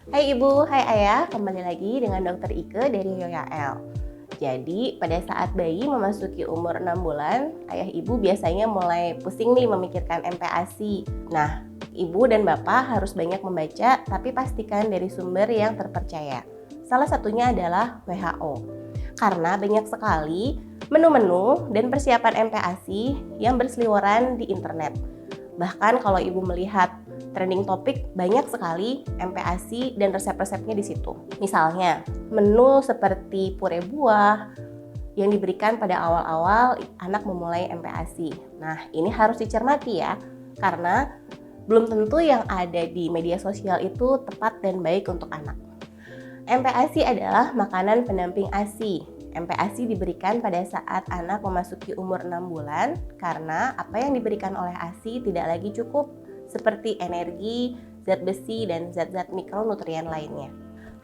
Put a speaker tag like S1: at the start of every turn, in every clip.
S1: Hai Ibu, hai Ayah, kembali lagi dengan Dokter Ike dari YOYAL. Jadi, pada saat bayi memasuki umur 6 bulan, Ayah Ibu biasanya mulai pusing nih memikirkan MPASI. Nah, Ibu dan Bapak harus banyak membaca, tapi pastikan dari sumber yang terpercaya. Salah satunya adalah WHO. Karena banyak sekali menu-menu dan persiapan MPASI yang berseliweran di internet. Bahkan kalau Ibu melihat trending topik, banyak sekali MPASI dan resep-resepnya di situ. Misalnya, menu seperti pure buah yang diberikan pada awal-awal anak memulai MPASI. Nah, ini harus dicermati ya, karena belum tentu yang ada di media sosial itu tepat dan baik untuk anak. MPASI adalah makanan pendamping ASI. MPASI diberikan pada saat anak memasuki umur 6 bulan karena apa yang diberikan oleh ASI tidak lagi cukup, seperti energi, zat besi, dan zat-zat mikronutrien lainnya.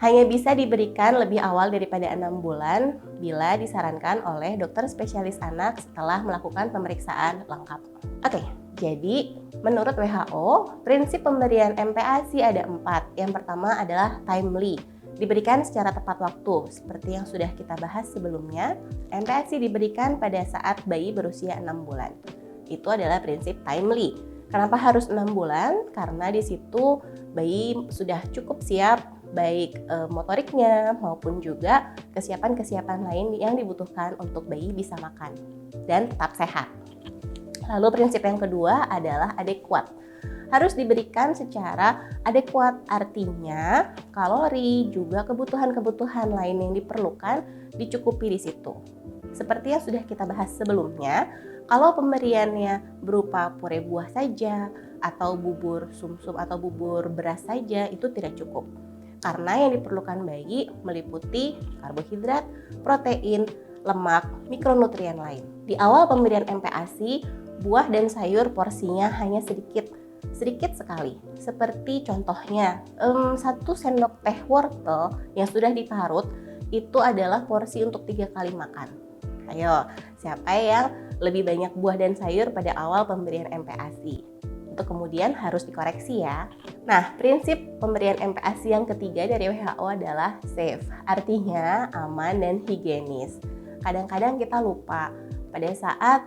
S1: Hanya bisa diberikan lebih awal daripada 6 bulan bila disarankan oleh dokter spesialis anak setelah melakukan pemeriksaan lengkap. Oke, jadi menurut WHO, prinsip pemberian MPASI ada 4. Yang pertama adalah timely, diberikan secara tepat waktu. Seperti yang sudah kita bahas sebelumnya, MPASI diberikan pada saat bayi berusia 6 bulan. Itu adalah prinsip timely. Kenapa harus 6 bulan? Karena di situ bayi sudah cukup siap, baik motoriknya maupun juga kesiapan-kesiapan lain yang dibutuhkan untuk bayi bisa makan dan tetap sehat. Lalu prinsip yang kedua adalah adekuat. Harus diberikan secara adekuat, artinya kalori juga kebutuhan-kebutuhan lain yang diperlukan dicukupi di situ. Seperti yang sudah kita bahas sebelumnya, kalau pemberiannya berupa pure buah saja atau bubur sumsum atau bubur beras saja itu tidak cukup. Karena yang diperlukan bayi meliputi karbohidrat, protein, lemak, mikronutrien lain. Di awal pemberian MPASI, buah dan sayur porsinya hanya sedikit sekali. Seperti contohnya, 1 sendok teh wortel yang sudah diparut itu adalah porsi untuk 3 kali makan. Ayo, siapa yang lebih banyak buah dan sayur pada awal pemberian MPASI? Itu kemudian harus dikoreksi ya. Nah, prinsip pemberian MPASI yang ketiga dari WHO adalah safe, artinya aman dan higienis. Kadang-kadang kita lupa pada saat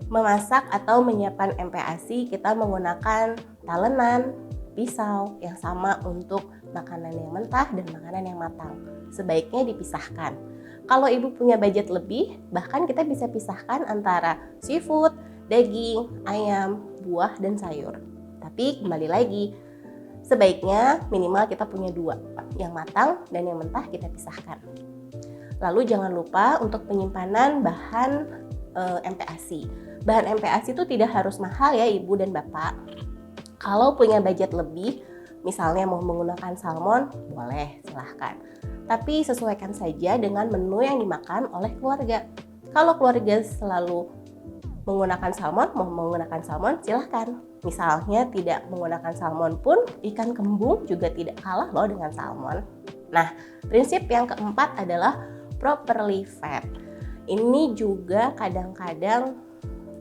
S1: memasak atau menyiapkan MPASI, kita menggunakan talenan, pisau yang sama untuk makanan yang mentah dan makanan yang matang. Sebaiknya dipisahkan. Kalau ibu punya budget lebih, bahkan kita bisa pisahkan antara seafood, daging, ayam, buah, dan sayur. Tapi kembali lagi, sebaiknya minimal kita punya 2, yang matang dan yang mentah kita pisahkan. Lalu jangan lupa untuk penyimpanan bahan MPASI. Bahan MPASI itu tidak harus mahal ya ibu dan bapak. Kalau punya budget lebih, misalnya mau menggunakan salmon, boleh, silahkan. Tapi sesuaikan saja dengan menu yang dimakan oleh keluarga. Kalau keluarga selalu menggunakan salmon, mau menggunakan salmon, silahkan. Misalnya tidak menggunakan salmon pun, ikan kembung juga tidak kalah loh dengan salmon. Nah, prinsip yang keempat adalah properly fed. Ini juga kadang-kadang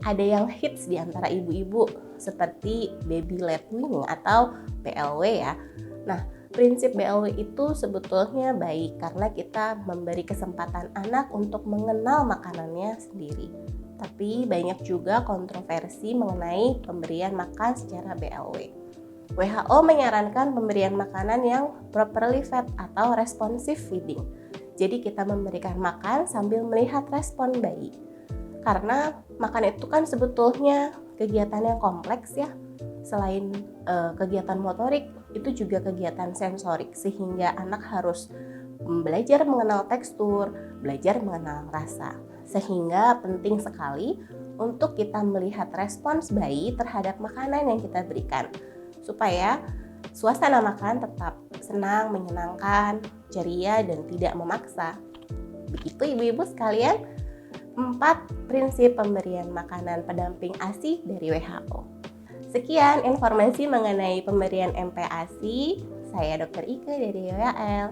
S1: ada yang hits di antara ibu-ibu seperti baby led weaning atau BLW ya. Nah, prinsip BLW itu sebetulnya baik karena kita memberi kesempatan anak untuk mengenal makanannya sendiri. Tapi banyak juga kontroversi mengenai pemberian makan secara BLW. WHO menyarankan pemberian makanan yang properly fed atau responsive feeding. Jadi kita memberikan makan sambil melihat respon bayi. Karena makan itu kan sebetulnya kegiatan yang kompleks ya. Selain kegiatan motorik, itu juga kegiatan sensorik, sehingga anak harus belajar mengenal tekstur, belajar mengenal rasa. Sehingga penting sekali untuk kita melihat respons bayi terhadap makanan yang kita berikan, supaya suasana makan tetap senang, menyenangkan, ceria, dan tidak memaksa. Begitu ibu-ibu sekalian, 4 prinsip pemberian makanan pendamping ASI dari WHO. Sekian informasi mengenai pemberian MPASI. Saya Dr. Ike dari YOYAL.